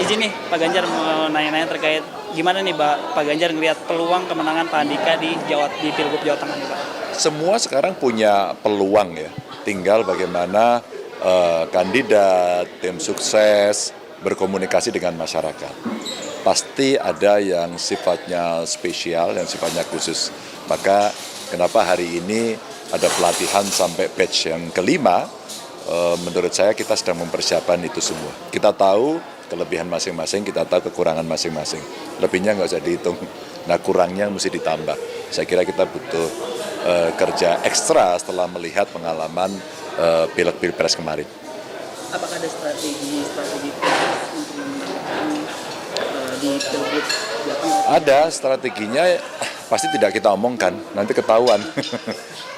Izin nih Pak Ganjar mau nanya-nanya terkait gimana nih Pak Ganjar ngelihat peluang kemenangan Pak Andika di Pilgub Jawa Tengah nih Pak. Semua sekarang punya peluang ya, tinggal bagaimana kandidat, tim sukses berkomunikasi dengan masyarakat. Pasti ada yang sifatnya spesial, yang sifatnya khusus. Maka kenapa hari ini ada pelatihan sampai batch yang kelima, menurut saya kita sedang mempersiapkan itu semua. Kita tahu kelebihan masing-masing, kita tahu kekurangan masing-masing. Lebihnya nggak usah dihitung, nah kurangnya mesti ditambah. Saya kira kita butuh kerja ekstra setelah melihat pengalaman pilek-pilpres kemarin. Apakah ada strategi untuk memenangkan di Pilgub Jawa Tengah? Ada strateginya, pasti tidak kita omongkan, nanti ketahuan.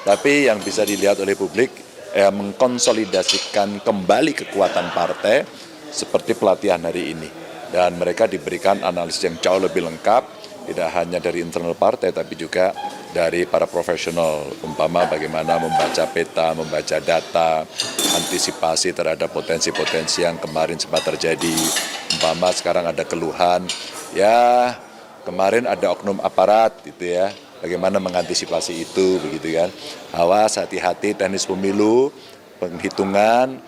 Tapi yang bisa dilihat oleh publik, mengkonsolidasikan kembali kekuatan partai seperti pelatihan hari ini. Dan mereka diberikan analisis yang jauh lebih lengkap, tidak hanya dari internal partai, tapi juga dari para profesional, umpama bagaimana membaca peta, membaca data, antisipasi terhadap potensi-potensi yang kemarin sempat terjadi, umpama sekarang ada keluhan, ya kemarin ada oknum aparat gitu ya, bagaimana mengantisipasi itu, begitu kan. Awas, hati-hati teknis pemilu, penghitungan,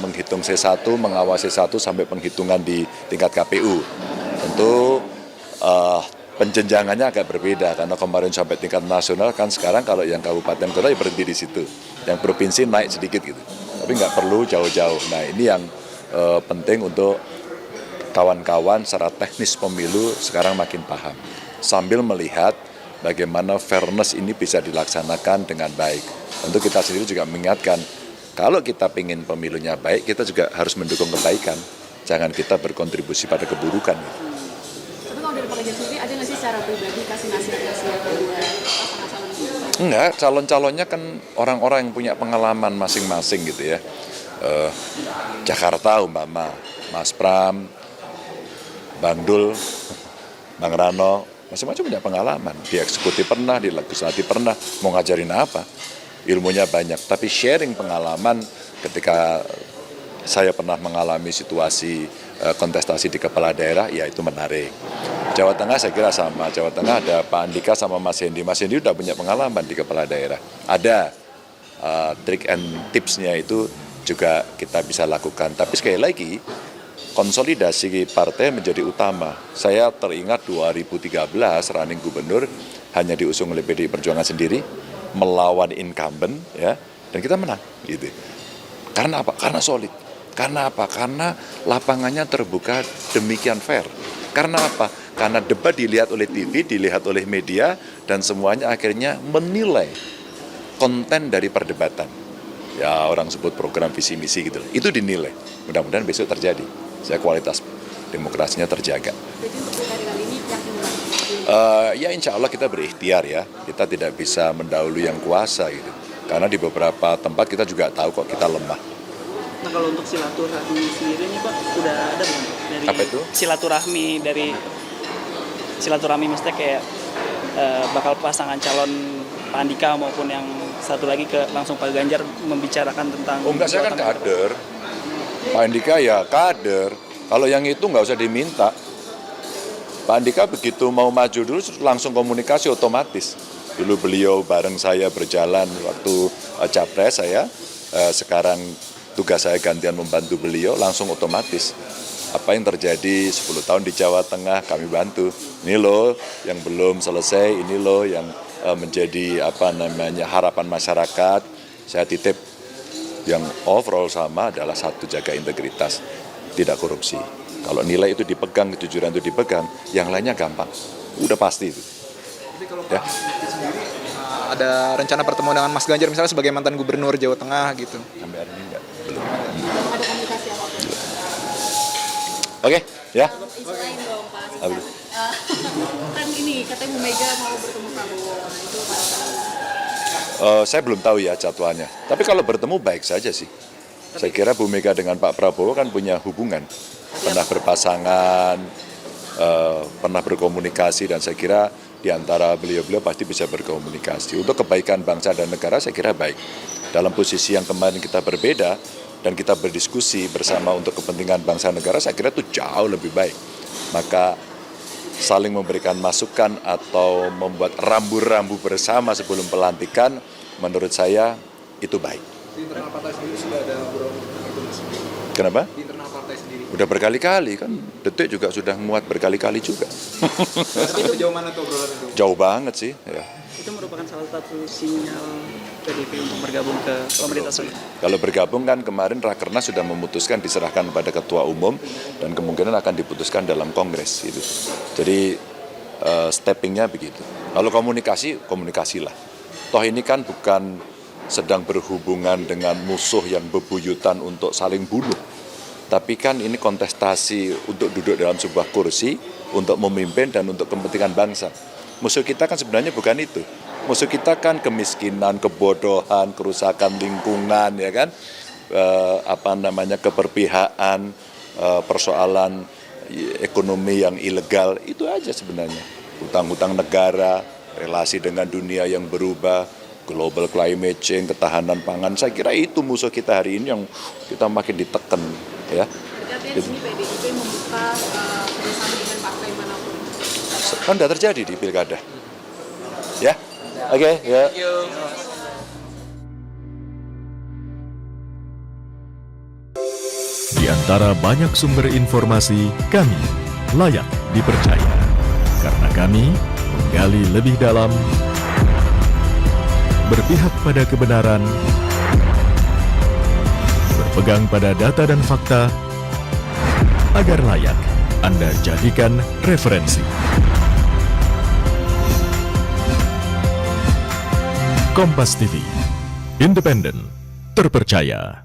menghitung C1, mengawasi C1 sampai penghitungan di tingkat KPU. Tentu penjenjangannya agak berbeda karena kemarin sampai tingkat nasional kan, sekarang kalau yang kabupaten kota ya berhenti di situ, yang provinsi naik sedikit gitu, tapi nggak perlu jauh-jauh. Nah ini yang penting untuk kawan-kawan secara teknis pemilu sekarang makin paham, sambil melihat bagaimana fairness ini bisa dilaksanakan dengan baik. Tentu kita sendiri juga mengingatkan, kalau kita ingin pemilunya baik, kita juga harus mendukung kebaikan, jangan kita berkontribusi pada keburukan. Tapi kalau dari Pak Ganjar sendiri, ada nggak sih secara pribadi kasih nasihat-nasihat buat pasangan calon itu? Enggak, calon-calonnya kan orang-orang yang punya pengalaman masing-masing gitu ya. Jakarta umpama, Mas Pram, Bang Dul, Bang Rano, macam-macam punya pengalaman. Di eksekutif pernah, di legislatif pernah, mau ngajarin apa? Ilmunya banyak, tapi sharing pengalaman ketika saya pernah mengalami situasi kontestasi di kepala daerah, ya itu menarik. Jawa Tengah saya kira sama, Jawa Tengah ada Pak Andika sama Mas Hendi. Mas Hendi udah punya pengalaman di kepala daerah. Ada trik and tipsnya itu juga kita bisa lakukan. Tapi sekali lagi, konsolidasi partai menjadi utama. Saya teringat 2013 running gubernur hanya diusung oleh PDI Perjuangan sendiri, melawan incumbent ya, dan kita menang gitu. Karena apa? Karena solid. Karena apa? Karena lapangannya terbuka demikian fair. Karena apa? Karena debat dilihat oleh TV, dilihat oleh media, dan semuanya akhirnya menilai konten dari perdebatan. Ya orang sebut program visi misi gitu. Itu dinilai. Mudah-mudahan besok terjadi. Saya kualitas demokrasinya terjaga. Jadi untuk pilkada kali ini yakin Ya insya Allah kita berikhtiar ya. Kita tidak bisa mendahului yang kuasa gitu. Karena di beberapa tempat kita juga tahu kok kita lemah. Nah kalau untuk silaturahmi sendiri nih Pak, udah ada belum dari Apa itu? silaturahmi maksudnya kayak bakal pasangan calon Pak Andika maupun yang satu lagi ke langsung Pak Ganjar membicarakan tentang. Oh enggak, saya kan kader. Pak Andika ya kader. Kalau yang itu nggak usah diminta. Pak Andika begitu mau maju dulu langsung komunikasi otomatis. Dulu beliau bareng saya berjalan waktu capres saya, sekarang tugas saya gantian membantu beliau, langsung otomatis. Apa yang terjadi 10 tahun di Jawa Tengah kami bantu. Ini loh yang belum selesai, ini loh yang menjadi harapan masyarakat. Saya titip yang overall sama adalah satu, jaga integritas, tidak korupsi. Kalau nilai itu dipegang, kejujuran itu dipegang, yang lainnya gampang. Udah pasti itu. Jadi kalau Pak Andika sendiri ada rencana pertemuan dengan Mas Ganjar misalnya sebagai mantan gubernur Jawa Tengah gitu? Sampai hari ini enggak, belum. belum ada komunikasi apa-apa? Oke, ya. Isu lain dong Pak. Apa itu? Kan ini katanya Bu Mega mau bertemu Prabowo. Nah, itu Pak. Saya belum tahu ya jadwalnya. Tapi kalau bertemu baik saja sih. Saya kira Bu Mega dengan Pak Prabowo kan punya hubungan. Pernah berpasangan, pernah berkomunikasi, dan saya kira di antara beliau-beliau pasti bisa berkomunikasi. Untuk kebaikan bangsa dan negara saya kira baik. Dalam posisi yang kemarin kita berbeda, dan kita berdiskusi bersama untuk kepentingan bangsa negara, saya kira itu jauh lebih baik. Maka saling memberikan masukan atau membuat rambu-rambu bersama sebelum pelantikan, menurut saya itu baik. Di internal partai sendiri sudah ada obrolan itu, Mas? Kenapa? Di internal partai sendiri. Udah berkali-kali kan, Detik juga sudah muat berkali-kali juga. Sejauh mana tuh obrolan itu? Jauh banget sih. Ya. Itu merupakan salah satu sinyal PDIP untuk bergabung ke pemerintah sendiri. Kalau bergabung kan kemarin Rakernas sudah memutuskan diserahkan kepada Ketua Umum dan kemungkinan akan diputuskan dalam Kongres. Gitu. Jadi steppingnya begitu. Lalu komunikasilah. Toh ini kan bukan sedang berhubungan dengan musuh yang bebuyutan untuk saling bunuh. Tapi kan ini kontestasi untuk duduk dalam sebuah kursi, untuk memimpin dan untuk kepentingan bangsa. Musuh kita kan sebenarnya bukan itu. Musuh kita kan kemiskinan, kebodohan, kerusakan lingkungan, ya kan, keberpihakan, persoalan ekonomi yang ilegal, itu aja sebenarnya. Hutang-hutang negara, relasi dengan dunia yang berubah, global climate change, ketahanan pangan. Saya kira itu musuh kita hari ini yang kita makin diteken, ya. Artinya di sini PDIP membuka kerjasama dengan partai manapun. Kan sudah terjadi di pilkada. Ya, oke, ya. Di antara banyak sumber informasi, kami layak dipercaya. Karena kami menggali lebih dalam, berpihak pada kebenaran, berpegang pada data dan fakta, agar layak Anda jadikan referensi. Kompas TV, independen, terpercaya.